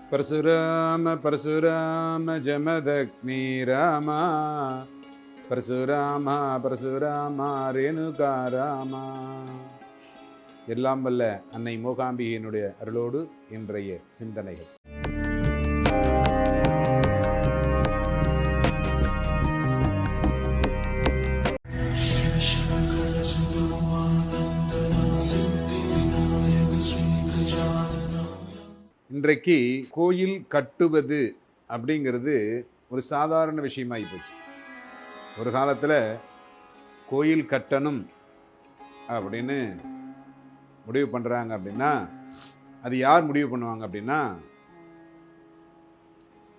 பரசுராம பரசுராம ஜமதக்னி ராமா, பரசுராமா பரசுராமா ரேணுகா ராமா. எல்லாம் வல்ல அன்னை மூகாம்பிகையினுடைய அருளோடு இன்றைய சிந்தனைகள். இன்றைக்கு கோயில் கட்டுவது அப்படிங்கிறது ஒரு சாதாரண விஷயமாகி போச்சு. ஒரு காலத்தில் கோயில் கட்டணும் அப்படின்னு முடிவு பண்ணுறாங்க அப்படின்னா அது யார் முடிவு பண்ணுவாங்க அப்படின்னா,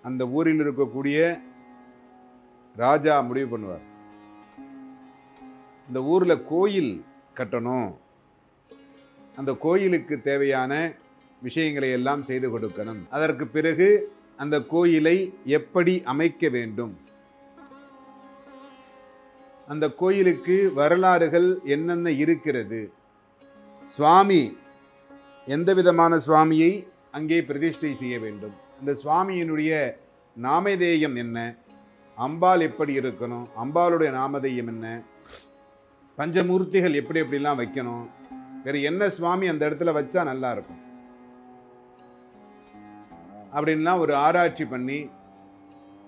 அந்த ஊரில் இருக்கக்கூடிய ராஜா முடிவு பண்ணுவார். இந்த ஊரில் கோயில் கட்டணும், அந்த கோயிலுக்கு தேவையான விஷயங்களை எல்லாம் செய்து கொடுக்கணும். அதற்கு பிறகு அந்த கோயிலை எப்படி அமைக்க வேண்டும், அந்த கோயிலுக்கு வரலாறுகள் என்னென்ன இருக்கிறது, சுவாமி எந்த விதமான சுவாமியை அங்கே பிரதிஷ்டை செய்ய வேண்டும், அந்த சுவாமியினுடைய நாமதேயம் என்ன, அம்பாள் எப்படி இருக்கணும், அம்பாளுடைய நாமதேயம் என்ன, பஞ்சமூர்த்திகள் எப்படி எப்படிலாம் வைக்கணும், வேறு என்ன சுவாமி அந்த இடத்துல வச்சா நல்லா இருக்கும் அப்படின்லாம் ஒரு ஆராய்ச்சி பண்ணி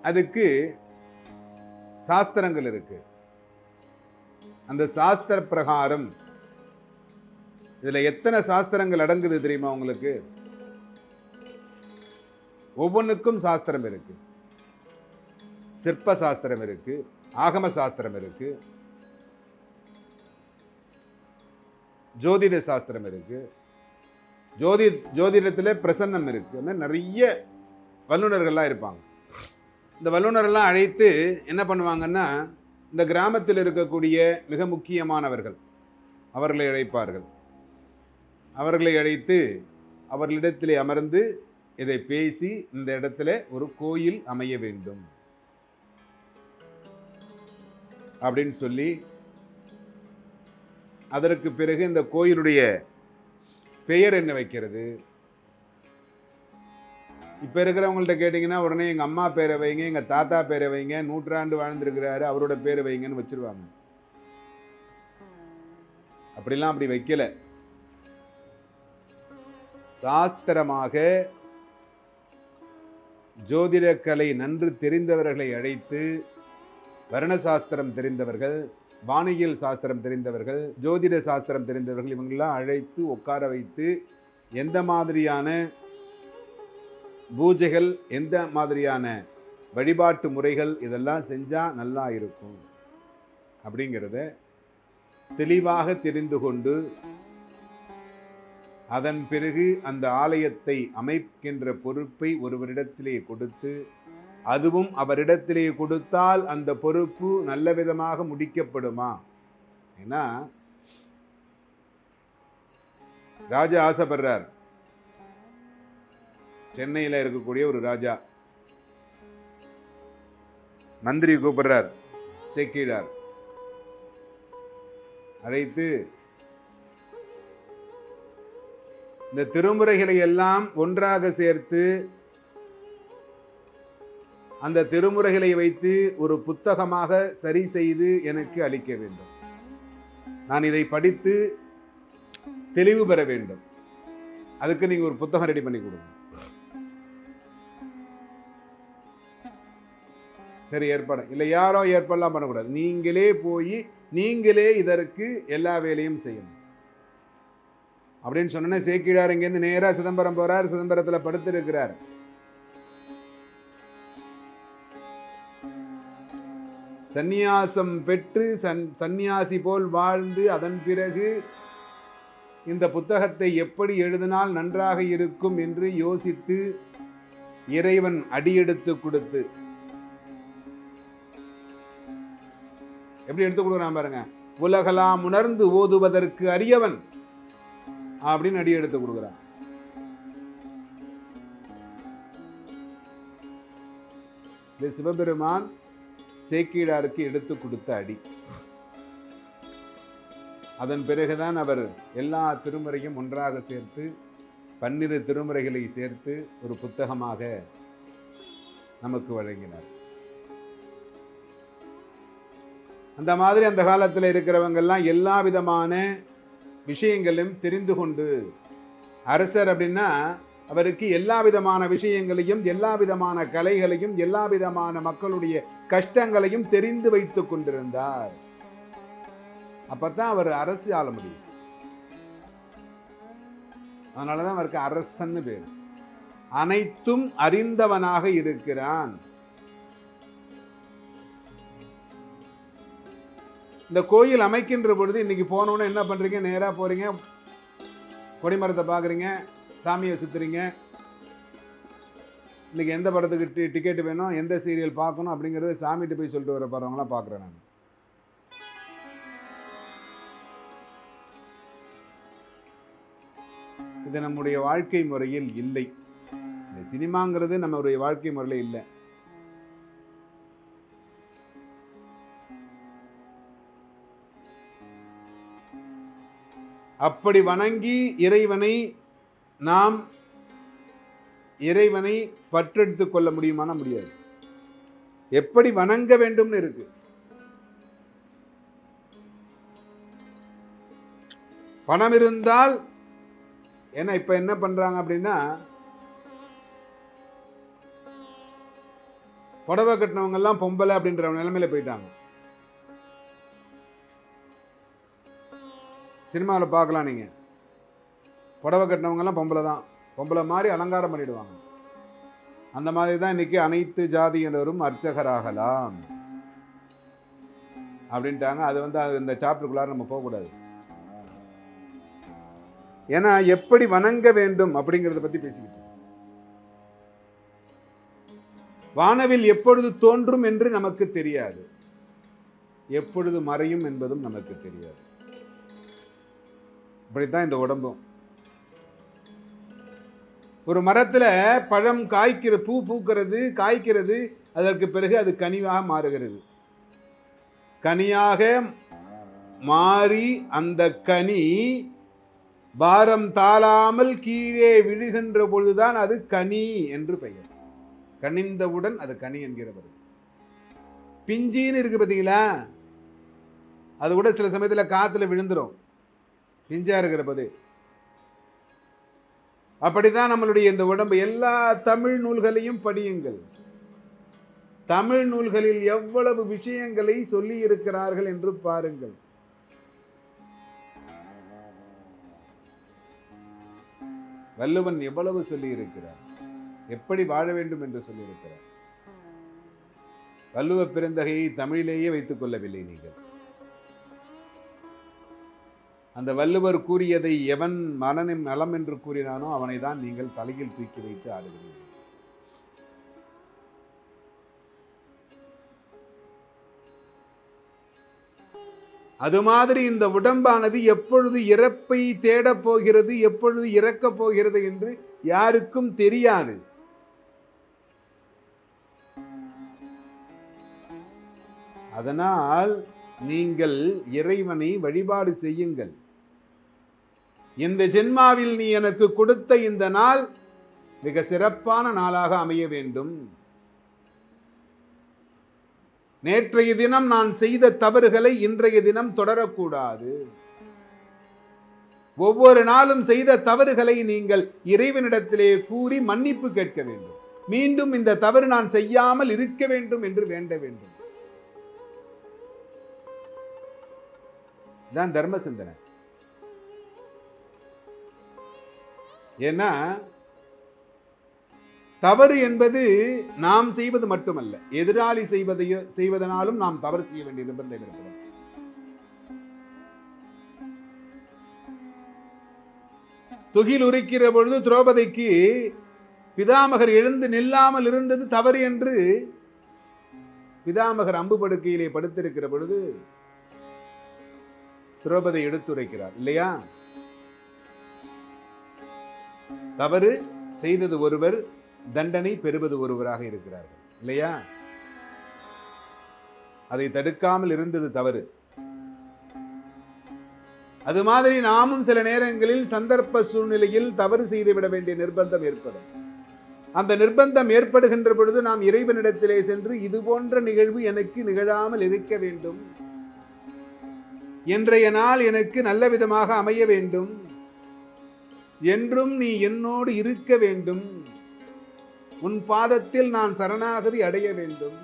அதுக்கு சாஸ்திரங்கள் இருக்கு. அந்த சாஸ்திர பிரகாரம் இதுல எத்தனை சாஸ்திரங்கள் அடங்குது தெரியுமா உங்களுக்கு? ஒவ்வொன்றுக்கும் சாஸ்திரம் இருக்கு. சிற்ப சாஸ்திரம் இருக்கு, ஆகம சாஸ்திரம் இருக்கு, ஜோதிட சாஸ்திரம் இருக்கு, ஜோதிடத்தில் பிரசன்னம் இருக்கு. நிறைய வல்லுநர்கள்லாம் இருப்பாங்க. இந்த வல்லுநர்கள்லாம் அழைத்து என்ன பண்ணுவாங்கன்னா, இந்த கிராமத்தில் இருக்கக்கூடிய மிக முக்கியமானவர்கள் அவர்களை அழைப்பார்கள். அவர்களை அழைத்து அவர்களிடத்திலே அமர்ந்து இதை பேசி இந்த இடத்துல ஒரு கோயில் அமைய வேண்டும் அப்படின்னு சொல்லி, அதற்கு பிறகு இந்த கோயிலுடைய பெயர் என்ன வைக்கிறது. இப்போ இருக்கிறவங்கள்ட்ட கேட்டிங்கன்னா உடனே எங்கள் அம்மா பேரை வைங்க, எங்கள் தாத்தா பேரை வைங்க, நூற்றாண்டு வாழ்ந்திருக்கிறாரு அவரோட பேரை வைங்கன்னு வச்சிருவாங்க. அப்படிலாம் அப்படி வைக்கல. சாஸ்திரமாக ஜோதிட கலை நன்கு தெரிந்தவர்களை அழைத்து, வர்ணசாஸ்திரம் தெரிந்தவர்கள், வானியல் சாஸ்திரம் தெரிந்தவர்கள், ஜோதிட சாஸ்திரம் தெரிந்தவர்கள், இவங்கெல்லாம் அழைத்து உட்கார வைத்து எந்த மாதிரியான பூஜைகள், எந்த மாதிரியான வழிபாட்டு முறைகள் இதெல்லாம் செஞ்சா நல்லா இருக்கும் அப்படிங்கிறத தெளிவாக தெரிந்து கொண்டு, அதன் பிறகு அந்த ஆலயத்தை அமைக்கின்ற பொறுப்பை ஒருவரிடத்திலே கொடுத்து, அதுவும் அவரிடத்திலே கொடுத்தால் அந்த பொறுப்பு நல்ல விதமாக முடிக்கப்படுமா? ஏன்னா ராஜா ஆசைப்படுறார். சென்னையில் இருக்கக்கூடிய ஒரு ராஜா மந்திரி கூப்பிடுறார், சேக்கிழார் அழைத்து இந்த திருமுறைகளை எல்லாம் ஒன்றாக சேர்த்து அந்த திருமுறைகளை வைத்து ஒரு புத்தகமாக சரி செய்து எனக்கு அளிக்க வேண்டும். நான் இதை படித்து தெளிவு பெற வேண்டும். அதுக்கு நீங்க ஒரு புத்தகம் ரெடி பண்ணி கொடுங்க. சரி, ஏற்பாடு இல்லை, யாரோ ஏற்பாடுலாம் பண்ணக்கூடாது, நீங்களே போய் நீங்களே இதற்கு எல்லா வேலையும் செய்யணும் அப்படின்னு சொன்னோன்னே சேக்கிழார் இங்கேருந்து நேரா சிதம்பரம் போறார். சிதம்பரத்தில் படுத்து இருக்கிறார். சந்நியாசம் பெற்று சந்நியாசி போல் வாழ்ந்து அதன் பிறகு இந்த புத்தகத்தை எப்படி எழுதினால் நன்றாக இருக்கும் என்று யோசித்து இறைவன் அடியெடுத்து கொடுத்து, எப்படி எடுத்து கொடுக்குறான் பாருங்க, உலகலாம் உணர்ந்து ஓதுவதற்கு அரியவன் அப்படின்னு அடி எடுத்து கொடுக்குறான். சிவபெருமான் சேக்கிழாருக்கு எடுத்து கொடுத்த அடி. அதன் பிறகுதான் அவர் எல்லா திருமுறையும் ஒன்றாக சேர்த்து 12 திருமுறைகளை சேர்த்து ஒரு புத்தகமாக நமக்கு வழங்கினார். அந்த மாதிரி அந்த காலத்தில் இருக்கிறவங்கெல்லாம் எல்லா விதமான விஷயங்களும் தெரிந்து கொண்டு, அரசர் அப்படின்னா அவருக்கு எல்லா விதமான விஷயங்களையும், எல்லா விதமான கலைகளையும், எல்லா விதமான மக்களுடைய கஷ்டங்களையும் தெரிந்து வைத்துக் கொண்டிருந்தார். அப்பதான் அவர் அரசு ஆள முடியும். அதனாலதான் அவருக்கு அரசன்னு பேர். அனைத்தும் அறிந்தவனாக இருக்கிறான். இந்த கோயில் அமைக்கின்ற பொழுது இன்னைக்கு போனோன்னு என்ன பண்றீங்க? நேரா போறீங்க, கொடிமரத்தை பாக்குறீங்க, சாமியை சுத்துறீங்க. இன்னைக்கு எந்த படத்துக்கு டிக்கெட் வேணும், எந்த சீரியல் பார்க்கணும் அப்படிங்கறது சாமிகிட்ட போய் சொல்லிட்டு வர போறவங்களாம் பாக்குறேன் நான். இது நம்முடைய வாழ்க்கை முறையில் இல்லை. இந்த சினிமாங்கிறது நம்மளுடைய வாழ்க்கை முறையில் இல்லை. அப்படி வணங்கி இறைவனை பற்றெடுத்துக் கொள்ள முடியுமான? முடியாது. எப்படி வணங்க வேண்டும்னு இருக்கு. பணம் இருந்தால் ஏன்னா இப்ப என்ன பண்றாங்க அப்படின்னா, புடவை கட்டினவங்க எல்லாம் பொம்பளை அப்படின்ற நிலைமையில போயிட்டாங்க. சினிமாவில் பார்க்கலாம் நீங்க, புடவை கட்டினவங்க எல்லாம் பொம்பளை தான், பொம்பளை மாதிரி அலங்காரம் பண்ணிடுவாங்க. அந்த மாதிரி தான் இன்னைக்கு அனைத்து ஜாதியினரும் அர்ச்சகராகலாம் அப்படின்ட்டாங்க. அது இந்த சாப்டருக்குள்ளார நம்ம போகக்கூடாது. ஏன்னா எப்படி வணங்க வேண்டும் அப்படிங்கிறத பத்தி பேசிக்கிட்டு, வானவில் எப்பொழுது தோன்றும் என்று நமக்கு தெரியாது, எப்பொழுது மறையும் என்பதும் நமக்கு தெரியாது. இப்படித்தான் இந்த உடம்பும். ஒரு மரத்துல பழம் காய்க்கிறது, பூ பூக்கிறது, காய்க்கிறது, அதற்கு பிறகு அது கனியாக மாறுகிறது. கனியாக மாறி அந்த கனி பாரம் தாழாமல் கீழே விழுகின்ற பொழுதுதான் அது கனி என்று பெயர். கனிந்தவுடன் அது கனி என்கிறவர். பிஞ்சின்னு இருக்கு பார்த்தீங்களா, அது கூட சில சமயத்துல காத்துல விழுந்துரும் பிஞ்சா இருக்கிற போது. அப்படிதான் நம்மளுடைய இந்த உடம்பு. எல்லா தமிழ் நூல்களையும் படியுங்கள். தமிழ் நூல்களில் எவ்வளவு விஷயங்களை சொல்லி இருக்கிறார்கள் என்று பாருங்கள். வள்ளுவன் எவ்வளவு சொல்லி இருக்கிறார், எப்படி வாழ வேண்டும் என்று சொல்லி இருக்கிறார். வள்ளுவ பெருந்தகையை தமிழிலேயே வைத்துக் கொள்ளவில்லை நீங்கள். அந்த வள்ளுவர் கூறியதை எவன் மனநின் நலம் என்று கூறினானோ அவனை தான் நீங்கள் தலையில் தூக்கி வைத்து ஆடுகிறீர்கள். அது மாதிரி இந்த உடம்பானது எப்பொழுது இறப்பை தேடப் போகிறது, எப்பொழுது இறக்கப் போகிறது என்று யாருக்கும் தெரியாது. அதனால் நீங்கள் இறைவனை வழிபாடு செய்யுங்கள். இந்த ஜென்மாவில் நீ எனக்கு கொடுத்த இந்த நாள் மிக சிறப்பான நாளாக அமைய வேண்டும். நேற்றைய தினம் நான் செய்த தவறுகளை இன்றைய தினம் தொடரக்கூடாது. ஒவ்வொரு நாளும் செய்த தவறுகளை நீங்கள் இறைவனிடத்திலே கூறி மன்னிப்பு கேட்க வேண்டும். மீண்டும் இந்த தவறு நான் செய்யாமல் இருக்க வேண்டும் என்று வேண்ட வேண்டும். தான் தர்ம சிந்தனை. ஏன்னா தவறு என்பது நாம் செய்வது மட்டுமல்ல, எதிராளி செய்வதனாலும் நாம் தவறு செய்ய வேண்டிய நிபந்தனை இருக்கிறது. துகில் உரிக்கிற பொழுது திரௌபதிக்கு பிதாமகர் எழுந்து நில்லாமல் இருந்தது தவறு என்று பிதாமகர் அம்பு படுக்கையிலே படுத்திருக்கிற பொழுது திரௌபதி எடுத்துரைக்கிறார் இல்லையா? தவறு செய்தது ஒருவர், தண்டனை பெறுவது ஒருவராக இருக்கிறார்கள் இல்லையா? அதை தடுக்காமல் இருந்தது தவறு. அது மாதிரி நாமும் சில நேரங்களில் சந்தர்ப்ப சூழ்நிலையில் தவறு செய்துவிட வேண்டிய நிர்பந்தம் ஏற்படும். அந்த நிர்பந்தம் ஏற்படுகின்ற பொழுது நாம் இறைவனிடத்திலே சென்று இது போன்ற நிகழ்வு எனக்கு நிகழாமல் இருக்க வேண்டும், இன்றைய நாள் எனக்கு நல்ல விதமாக அமைய வேண்டும், என்றும் நீ என்னோடு இருக்க வேண்டும், உன் பாதத்தில் நான் சரணாகதி அடைய வேண்டும்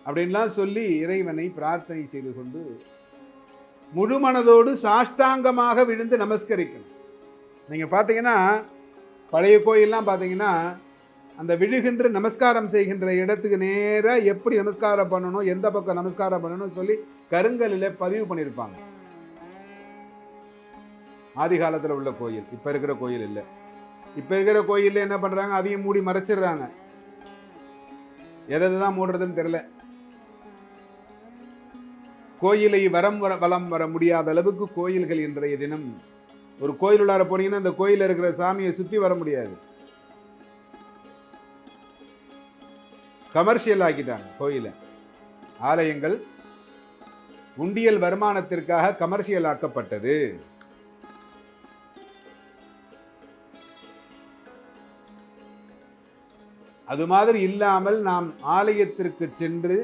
அப்படின்லாம் சொல்லி இறைவனை பிரார்த்தனை செய்து கொண்டு முழு மனதோடு சாஷ்டாங்கமாக விழுந்து நமஸ்கரிக்கணும். நீங்க பாத்தீங்கன்னா பழைய கோயிலெல்லாம் பாத்தீங்கன்னா அந்த விழுகின்ற நமஸ்காரம் செய்கின்ற இடத்துக்கு நேரா எப்படி நமஸ்காரம் பண்ணணும், எந்த பக்கம் நமஸ்காரம் பண்ணணும் சொல்லி கருங்கல்லில் பதிவு பண்ணியிருப்பாங்க. ஆதி காலத்தில் உள்ள கோயில், இப்ப இருக்கிற கோயில் இல்லை. இப்ப இருக்கிற கோயில்ல என்ன பண்றாங்க, அதையும் மூடி மறைச்சிடுறாங்க. எதான் மூடுறதுன்னு தெரியல. கோயிலை வலம் வர முடியாத அளவுக்கு கோயில்கள் இன்றைய தினம், ஒரு கோயில் உள்ளார போனீங்கன்னா அந்த கோயில இருக்கிற சாமியை சுத்தி வர முடியாது, கமர்ஷியல் ஆக்கிட்டாங்க கோயிலை. ஆலயங்கள் உண்டியல் வருமானத்திற்காக கமர்ஷியல் ஆக்கப்பட்டது. அது மாதிரி இல்லாமல் நாம் ஆலயத்திற்கு சென்று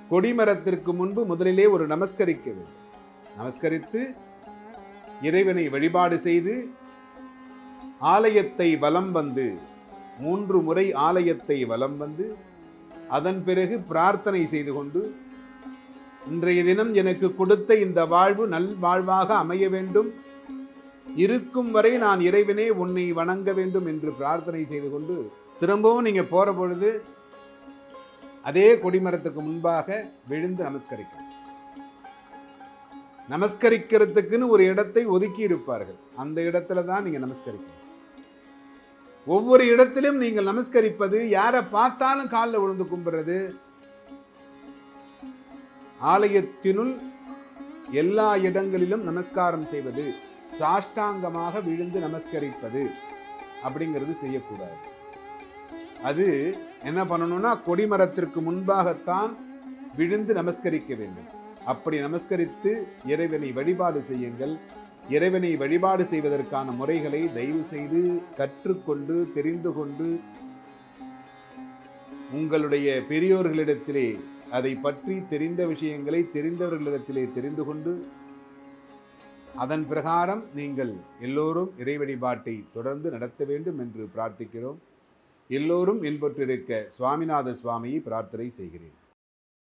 கொடிமரத்திற்கு முன்பு முதலிலே ஒரு நமஸ்கரிக்க வேண்டும். நமஸ்கரித்து இறைவனை வழிபாடு செய்து ஆலயத்தை வலம் வந்து 3 முறை ஆலயத்தை வலம் வந்து அதன் பிறகு பிரார்த்தனை செய்து கொண்டு இன்றைய தினம் எனக்கு கொடுத்த இந்த வாழ்வு நல் வாழ்வாக அமைய வேண்டும், இருக்கும் வரை நான் இறைவனே உன்னை வணங்க வேண்டும் என்று பிரார்த்தனை செய்து கொண்டு திரும்பவும் நீங்க போற பொழுது அதே கொடிமரத்துக்கு முன்பாக விழுந்து நமஸ்கரிக்கணும். நமஸ்கரிக்கிறதுக்குன்னு ஒரு இடத்தை ஒதுக்கி இருப்பார்கள், அந்த இடத்துல தான் நீங்க நமஸ்கரிக்கணும். ஒவ்வொரு இடத்திலும் நீங்கள் நமஸ்கரிப்பது, யாரை பார்த்தாலும் காலில் விழுந்து கும்பிடுறது, ஆலயத்தினுள் எல்லா இடங்களிலும் நமஸ்காரம் செய்வது, சாஷ்டாங்கமாக விழுந்து நமஸ்கரிப்பது அப்படிங்கிறது செய்யக்கூடாது. அது என்ன பண்ணணும்னா கொடிமரத்திற்கு முன்பாகத்தான் விழுந்து நமஸ்கரிக்க வேண்டும். அப்படி நமஸ்கரித்து இறைவனை வழிபாடு செய்யுங்கள். இறைவனை வழிபாடு செய்வதற்கான முறைகளை தயவு செய்து கற்றுக்கொண்டு தெரிந்து கொண்டு உங்களுடைய பெரியோர்களிடத்திலே அதை பற்றி தெரிந்த விஷயங்களை தெரிந்தவர்களிடத்திலே தெரிந்து கொண்டு அதன் பிரகாரம் நீங்கள் எல்லோரும் இறை வழிபாட்டை தொடர்ந்து நடத்த வேண்டும் என்று பிரார்த்திக்கிறோம். எல்லோரும் இன்பற்றிருக்க சுவாமிநாத சுவாமியை பிரார்த்தனை செய்கிறேன்.